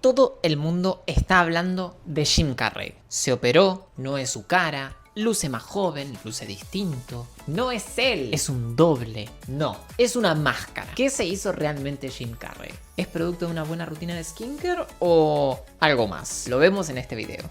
Todo el mundo está hablando de Jim Carrey. Se operó, no es su cara, luce más joven, luce distinto. No es él, es un doble. No, es una máscara. ¿Qué se hizo realmente Jim Carrey? ¿Es producto de una buena rutina de skincare o algo más? Lo vemos en este video.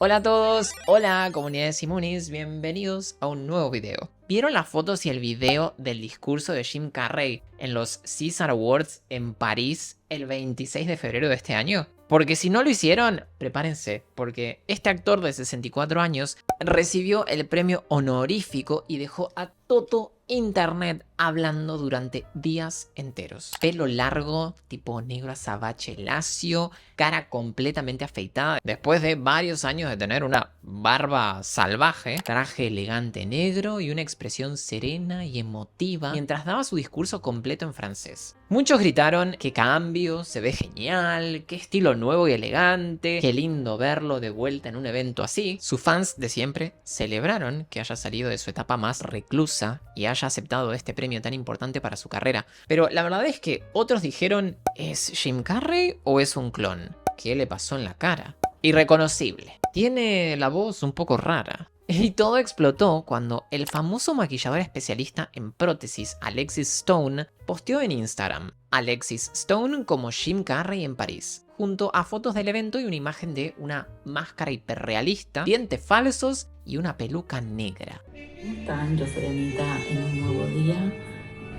Hola a todos, hola comunidad de Simunis, bienvenidos a un nuevo video. ¿Vieron las fotos y el video del discurso de Jim Carrey en los César Awards en París el 26 de febrero de este año? Porque si no lo hicieron, prepárense, porque este actor de 64 años recibió el premio honorífico y dejó a todo internet hablando durante días enteros. Pelo largo, tipo negro azabache lacio, cara completamente afeitada. Después de varios años de tener una barba salvaje, traje elegante negro y una expresión serena y emotiva mientras daba su discurso completo en francés. Muchos gritaron: ¡qué cambio! Se ve genial, qué estilo nuevo y elegante, qué lindo verlo de vuelta en un evento así. Sus fans de siempre celebraron que haya salido de su etapa más reclusa y haya aceptado este premio tan importante para su carrera. Pero la verdad es que otros dijeron: ¿es Jim Carrey o es un clon? ¿Qué le pasó en la cara? Irreconocible. Tiene la voz un poco rara. Y todo explotó cuando el famoso maquillador especialista en prótesis Alexis Stone posteó en Instagram Alexis Stone como Jim Carrey en París, junto a fotos del evento y una imagen de una máscara hiperrealista, dientes falsos y una peluca negra. ¿Cómo están? Yo soy Anita en un nuevo día.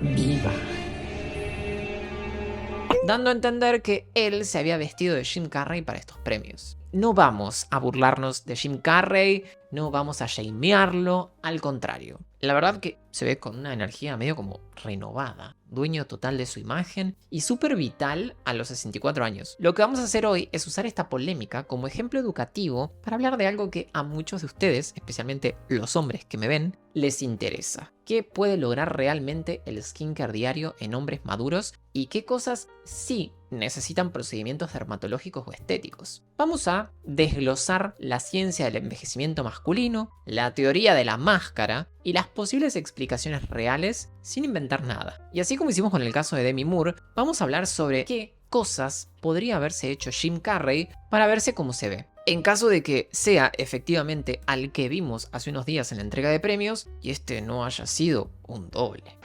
Viva. Dando a entender que él se había vestido de Jim Carrey para estos premios. No vamos a burlarnos de Jim Carrey, no vamos a shamearlo, al contrario. La verdad que se ve con una energía medio como renovada, dueño total de su imagen y súper vital a los 64 años. Lo que vamos a hacer hoy es usar esta polémica como ejemplo educativo para hablar de algo que a muchos de ustedes, especialmente los hombres que me ven, les interesa. ¿Qué puede lograr realmente el skincare diario en hombres maduros y qué cosas sí necesitan procedimientos dermatológicos o estéticos? Vamos a desglosar la ciencia del envejecimiento masculino, la teoría de la máscara y las posibles explicaciones reales sin inventar nada. Y así como hicimos con el caso de Demi Moore, vamos a hablar sobre qué cosas podría haberse hecho Jim Carrey para verse como se ve, en caso de que sea efectivamente al que vimos hace unos días en la entrega de premios y este no haya sido un doble.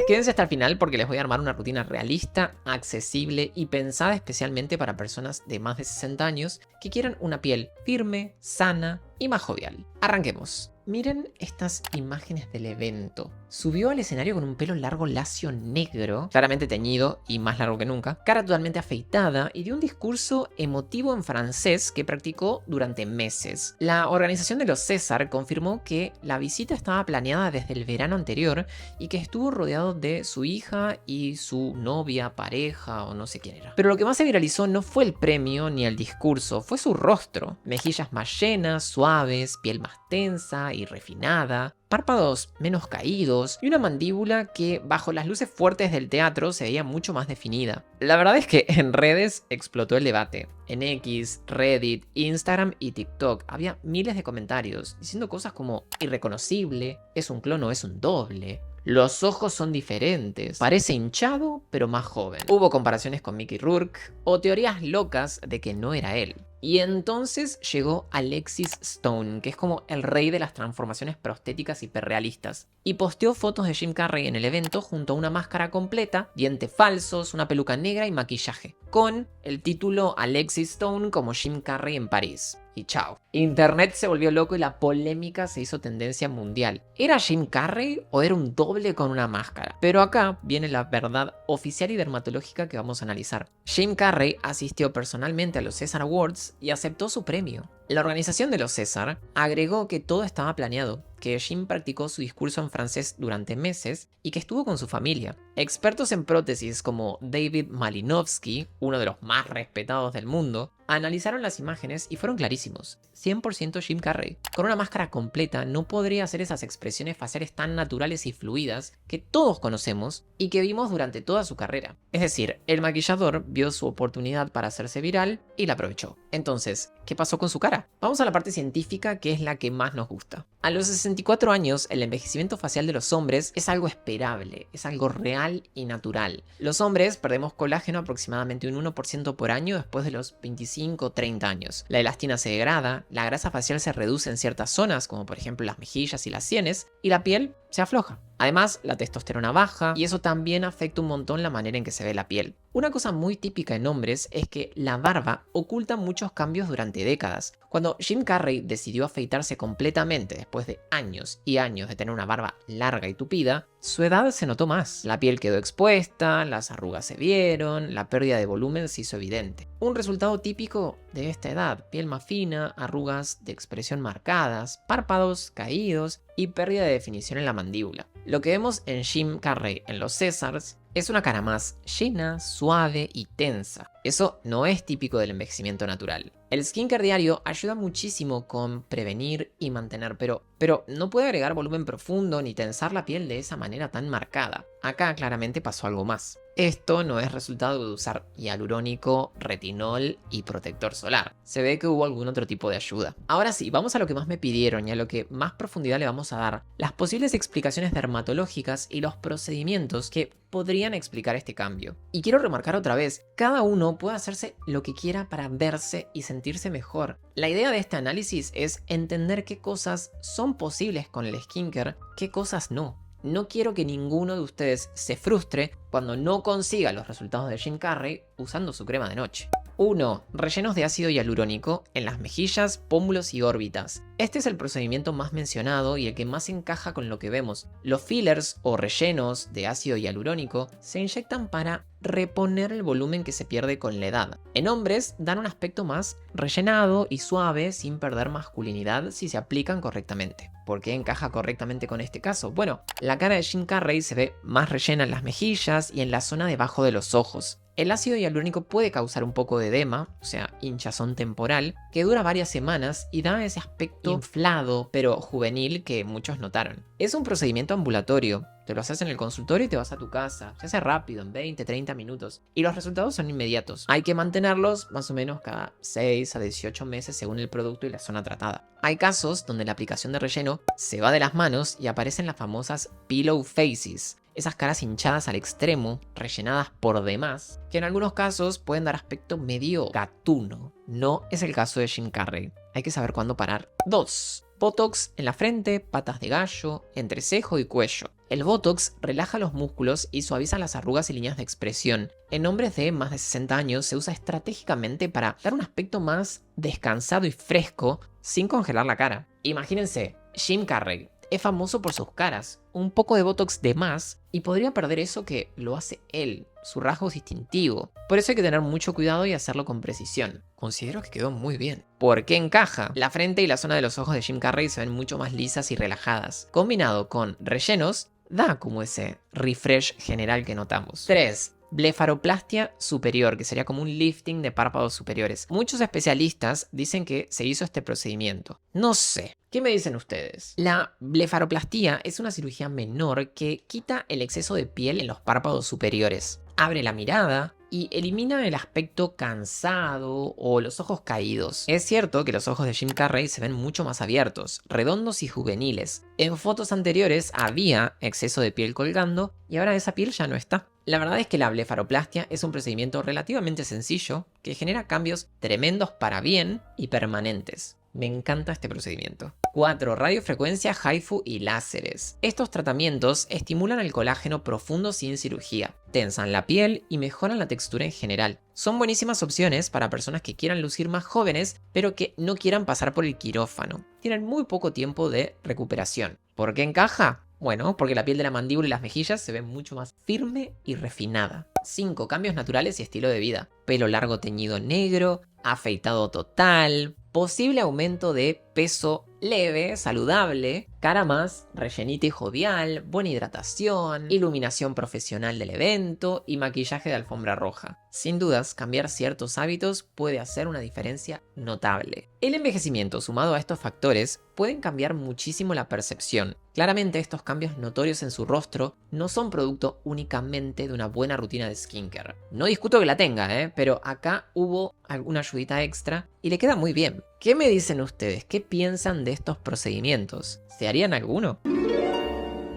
Quédense hasta el final porque les voy a armar una rutina realista, accesible y pensada especialmente para personas de más de 60 años que quieran una piel firme, sana y más jovial. Arranquemos. Miren estas imágenes del evento. Subió al escenario con un pelo largo lacio negro, claramente teñido y más largo que nunca, cara totalmente afeitada y dio un discurso emotivo en francés que practicó durante meses. La organización de los César confirmó que la visita estaba planeada desde el verano anterior y que estuvo rodeado de su hija y su novia, pareja o no sé quién era. Pero lo que más se viralizó no fue el premio ni el discurso, fue su rostro. Mejillas más llenas, suaves, piel más tensa y refinada, párpados menos caídos y una mandíbula que bajo las luces fuertes del teatro se veía mucho más definida. La verdad es que en redes explotó el debate. En X, Reddit, Instagram y TikTok había miles de comentarios diciendo cosas como irreconocible, es un clon o es un doble. Los ojos son diferentes, parece hinchado pero más joven. Hubo comparaciones con Mickey Rourke o teorías locas de que no era él. Y entonces llegó Alexis Stone, que es como el rey de las transformaciones prostéticas hiperrealistas, y posteó fotos de Jim Carrey en el evento junto a una máscara completa, dientes falsos, una peluca negra y maquillaje, con el título Alexis Stone como Jim Carrey en París. Y chao. Internet se volvió loco y la polémica se hizo tendencia mundial. ¿Era Jim Carrey o era un doble con una máscara? Pero acá viene la verdad oficial y dermatológica que vamos a analizar. Jim Carrey asistió personalmente a los César Awards y aceptó su premio. La organización de los César agregó que todo estaba planeado, que Jim practicó su discurso en francés durante meses y que estuvo con su familia. Expertos en prótesis como David Malinowski, uno de los más respetados del mundo, Analizaron las imágenes y fueron clarísimos. 100% Jim Carrey. Con una máscara completa no podría hacer esas expresiones faciales tan naturales y fluidas que todos conocemos y que vimos durante toda su carrera. Es decir, el maquillador vio su oportunidad para hacerse viral y la aprovechó. Entonces, ¿qué pasó con su cara? Vamos a la parte científica, que es la que más nos gusta. A los 64 años, el envejecimiento facial de los hombres es algo esperable, es algo real y natural. Los hombres perdemos colágeno aproximadamente un 1% por año después de los 25 o 30 años. La elastina se degrada, la grasa facial se reduce en ciertas zonas, como por ejemplo las mejillas y las sienes, y la piel se afloja. Además, la testosterona baja y eso también afecta un montón la manera en que se ve la piel. Una cosa muy típica en hombres es que la barba oculta muchos cambios durante décadas. Cuando Jim Carrey decidió afeitarse completamente después de años y años de tener una barba larga y tupida, su edad se notó más. La piel quedó expuesta, las arrugas se vieron, la pérdida de volumen se hizo evidente. Un resultado típico de esta edad: piel más fina, arrugas de expresión marcadas, párpados caídos y pérdida de definición en la mandíbula. Lo que vemos en Jim Carrey en los Césars es una cara más llena, suave y tensa. Eso no es típico del envejecimiento natural. El skincare diario ayuda muchísimo con prevenir y mantener, pero no puede agregar volumen profundo ni tensar la piel de esa manera tan marcada. Acá claramente pasó algo más. Esto no es resultado de usar hialurónico, retinol y protector solar. Se ve que hubo algún otro tipo de ayuda. Ahora sí, vamos a lo que más me pidieron y a lo que más profundidad le vamos a dar: las posibles explicaciones dermatológicas y los procedimientos que podrían explicar este cambio. Y quiero remarcar otra vez, cada uno puede hacerse lo que quiera para verse y sentirse mejor. La idea de este análisis es entender qué cosas son posibles con el skincare, qué cosas no. No quiero que ninguno de ustedes se frustre cuando no consiga los resultados de Jim Carrey usando su crema de noche. 1. Rellenos de ácido hialurónico en las mejillas, pómulos y órbitas. Este es el procedimiento más mencionado y el que más encaja con lo que vemos. Los fillers o rellenos de ácido hialurónico se inyectan para reponer el volumen que se pierde con la edad. En hombres dan un aspecto más rellenado y suave sin perder masculinidad si se aplican correctamente. ¿Por qué encaja correctamente con este caso? Bueno, la cara de Jim Carrey se ve más rellena en las mejillas y en la zona debajo de los ojos. El ácido hialurónico puede causar un poco de edema, o sea, hinchazón temporal, que dura varias semanas y da ese aspecto inflado pero juvenil que muchos notaron. Es un procedimiento ambulatorio. Te lo haces en el consultorio y te vas a tu casa. Se hace rápido, en 20-30 minutos. Y los resultados son inmediatos. Hay que mantenerlos más o menos cada 6 a 18 meses según el producto y la zona tratada. Hay casos donde la aplicación de relleno se va de las manos y aparecen las famosas pillow faces. Esas caras hinchadas al extremo, rellenadas por demás, que en algunos casos pueden dar aspecto medio gatuno. No es el caso de Jim Carrey. Hay que saber cuándo parar. 2. Botox en la frente, patas de gallo, entrecejo y cuello. El Botox relaja los músculos y suaviza las arrugas y líneas de expresión. En hombres de más de 60 años se usa estratégicamente para dar un aspecto más descansado y fresco sin congelar la cara. Imagínense, Jim Carrey es famoso por sus caras, un poco de Botox de más y podría perder eso que lo hace él, su rasgo distintivo. Por eso hay que tener mucho cuidado y hacerlo con precisión. Considero que quedó muy bien. ¿Por qué encaja? La frente y la zona de los ojos de Jim Carrey se ven mucho más lisas y relajadas. Combinado con rellenos, da como ese refresh general que notamos. 3. Blefaroplastia superior, que sería como un lifting de párpados superiores. Muchos especialistas dicen que se hizo este procedimiento. No sé. ¿Qué me dicen ustedes? La blefaroplastia es una cirugía menor que quita el exceso de piel en los párpados superiores. Abre la mirada y elimina el aspecto cansado o los ojos caídos. Es cierto que los ojos de Jim Carrey se ven mucho más abiertos, redondos y juveniles. En fotos anteriores había exceso de piel colgando y ahora esa piel ya no está. La verdad es que la blefaroplastia es un procedimiento relativamente sencillo que genera cambios tremendos para bien y permanentes. Me encanta este procedimiento. 4. Radiofrecuencia, HIFU y láseres. Estos tratamientos estimulan el colágeno profundo sin cirugía, tensan la piel y mejoran la textura en general. Son buenísimas opciones para personas que quieran lucir más jóvenes, pero que no quieran pasar por el quirófano. Tienen muy poco tiempo de recuperación. ¿Por qué encaja? Bueno, porque la piel de la mandíbula y las mejillas se ve mucho más firme y refinada. 5. Cambios naturales y estilo de vida. Pelo largo teñido negro, afeitado total, posible aumento de peso leve, saludable, Cara más rellenita y jovial, buena hidratación, iluminación profesional del evento y maquillaje de alfombra roja. Sin dudas, cambiar ciertos hábitos puede hacer una diferencia notable. El envejecimiento sumado a estos factores pueden cambiar muchísimo la percepción. Claramente estos cambios notorios en su rostro no son producto únicamente de una buena rutina de skincare. No discuto que la tenga, pero acá hubo alguna ayudita extra y le queda muy bien. ¿Qué me dicen ustedes? ¿Qué piensan de estos procedimientos? ¿Se harían alguno?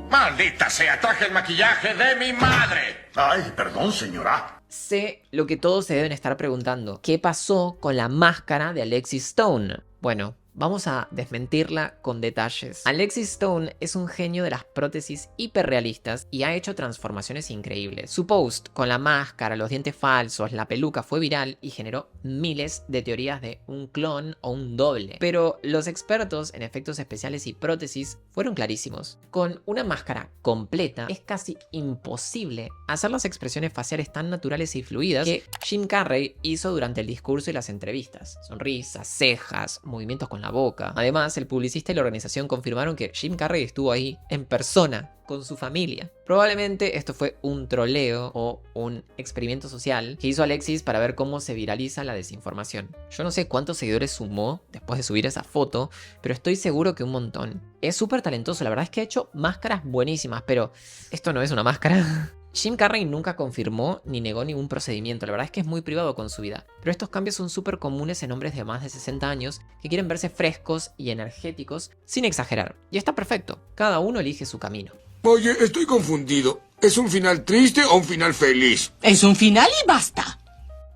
¡Maldita sea! ¡Traje el maquillaje de mi madre! Ay, perdón, señora. Sé lo que todos se deben estar preguntando. ¿Qué pasó con la máscara de Alexis Stone? Bueno, vamos a desmentirla con detalles. Alexis Stone es un genio de las prótesis hiperrealistas y ha hecho transformaciones increíbles. Su post con la máscara, los dientes falsos, la peluca fue viral y generó miles de teorías de un clon o un doble. Pero los expertos en efectos especiales y prótesis fueron clarísimos. Con una máscara completa es casi imposible hacer las expresiones faciales tan naturales y fluidas que Jim Carrey hizo durante el discurso y las entrevistas. Sonrisas, cejas, movimientos con la boca. Además, el publicista y la organización confirmaron que Jim Carrey estuvo ahí en persona con su familia. Probablemente esto fue un troleo o un experimento social que hizo Alexis para ver cómo se viraliza la desinformación. Yo no sé cuántos seguidores sumó después de subir esa foto, pero estoy seguro que un montón. Es súper talentoso, la verdad es que ha hecho máscaras buenísimas, pero esto no es una máscara. Jim Carrey nunca confirmó ni negó ningún procedimiento, la verdad es que es muy privado con su vida, pero estos cambios son súper comunes en hombres de más de 60 años que quieren verse frescos y energéticos sin exagerar. Y está perfecto, cada uno elige su camino. Oye, estoy confundido. ¿Es un final triste o un final feliz? Es un final y basta.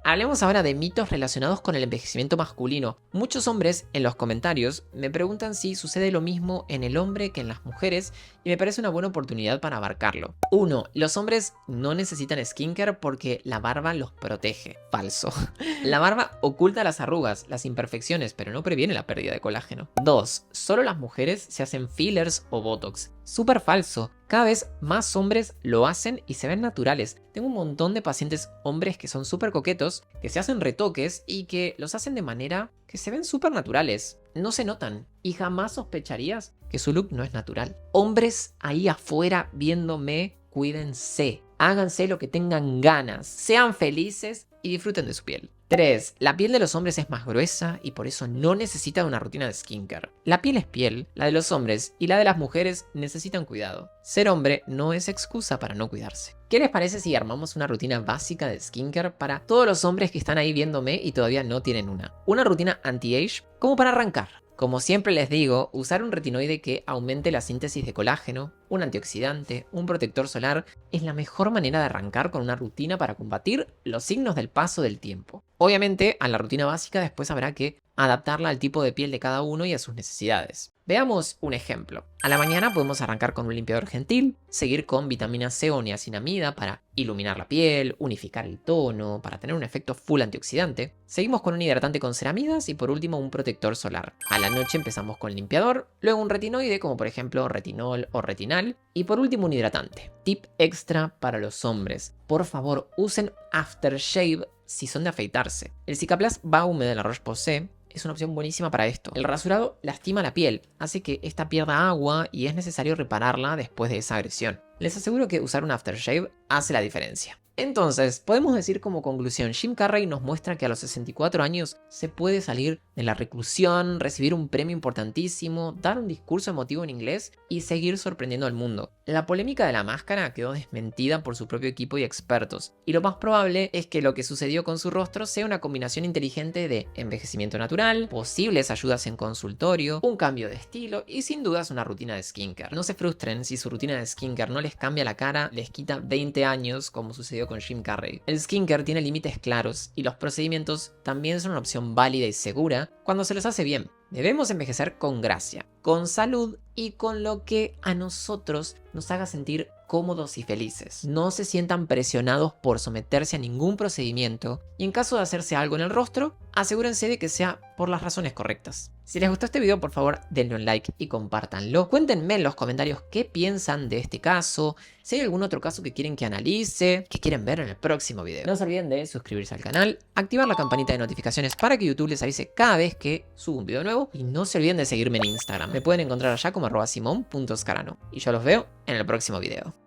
Hablemos ahora de mitos relacionados con el envejecimiento masculino. Muchos hombres en los comentarios me preguntan si sucede lo mismo en el hombre que en las mujeres y me parece una buena oportunidad para abarcarlo. 1. Los hombres no necesitan skincare porque la barba los protege. Falso. La barba oculta las arrugas, las imperfecciones, pero no previene la pérdida de colágeno. 2. Solo las mujeres se hacen fillers o botox. Súper falso. Cada vez más hombres lo hacen y se ven naturales. Tengo un montón de pacientes hombres que son súper coquetos, que se hacen retoques y que los hacen de manera que se ven súper naturales. No se notan y jamás sospecharías que su look no es natural. Hombres ahí afuera viéndome, cuídense. Háganse lo que tengan ganas. Sean felices y disfruten de su piel. 3. La piel de los hombres es más gruesa y por eso no necesita una rutina de skincare. La piel es piel, la de los hombres y la de las mujeres necesitan cuidado. Ser hombre no es excusa para no cuidarse. ¿Qué les parece si armamos una rutina básica de skincare para todos los hombres que están ahí viéndome y todavía no tienen una? Una rutina anti-age como para arrancar. Como siempre les digo, usar un retinoide que aumente la síntesis de colágeno, un antioxidante, un protector solar, es la mejor manera de arrancar con una rutina para combatir los signos del paso del tiempo. Obviamente, a la rutina básica después habrá que adaptarla al tipo de piel de cada uno y a sus necesidades. Veamos un ejemplo. A la mañana podemos arrancar con un limpiador gentil, seguir con vitamina C o niacinamida para iluminar la piel, unificar el tono, para tener un efecto full antioxidante. Seguimos con un hidratante con ceramidas y por último un protector solar. A la noche empezamos con limpiador, luego un retinoide como por ejemplo retinol o retinal y por último un hidratante. Tip extra para los hombres. Por favor, usen aftershave si son de afeitarse. El Cicaplast Baume de la Roche-Posay es una opción buenísima para esto. El rasurado lastima la piel, hace que esta pierda agua y es necesario repararla después de esa agresión. Les aseguro que usar un aftershave hace la diferencia. Entonces, podemos decir como conclusión, Jim Carrey nos muestra que a los 64 años se puede salir de la reclusión, recibir un premio importantísimo, dar un discurso emotivo en inglés y seguir sorprendiendo al mundo. La polémica de la máscara quedó desmentida por su propio equipo y expertos, y lo más probable es que lo que sucedió con su rostro sea una combinación inteligente de envejecimiento natural, posibles ayudas en consultorio, un cambio de estilo y sin dudas una rutina de skincare. No se frustren si su rutina de skincare no les cambia la cara, les quita 20 años como sucedió con Jim Carrey. El skincare tiene límites claros y los procedimientos también son una opción válida y segura cuando se los hace bien. Debemos envejecer con gracia, con salud y con lo que a nosotros nos haga sentir cómodos y felices. No se sientan presionados por someterse a ningún procedimiento y en caso de hacerse algo en el rostro, asegúrense de que sea por las razones correctas. Si les gustó este video, por favor denle un like y compártanlo. Cuéntenme en los comentarios qué piensan de este caso, si hay algún otro caso que quieren que analice, que quieren ver en el próximo video. No se olviden de suscribirse al canal, activar la campanita de notificaciones para que YouTube les avise cada vez que subo un video nuevo y no se olviden de seguirme en Instagram. Me pueden encontrar allá como @simon.scarano. Y yo los veo en el próximo video.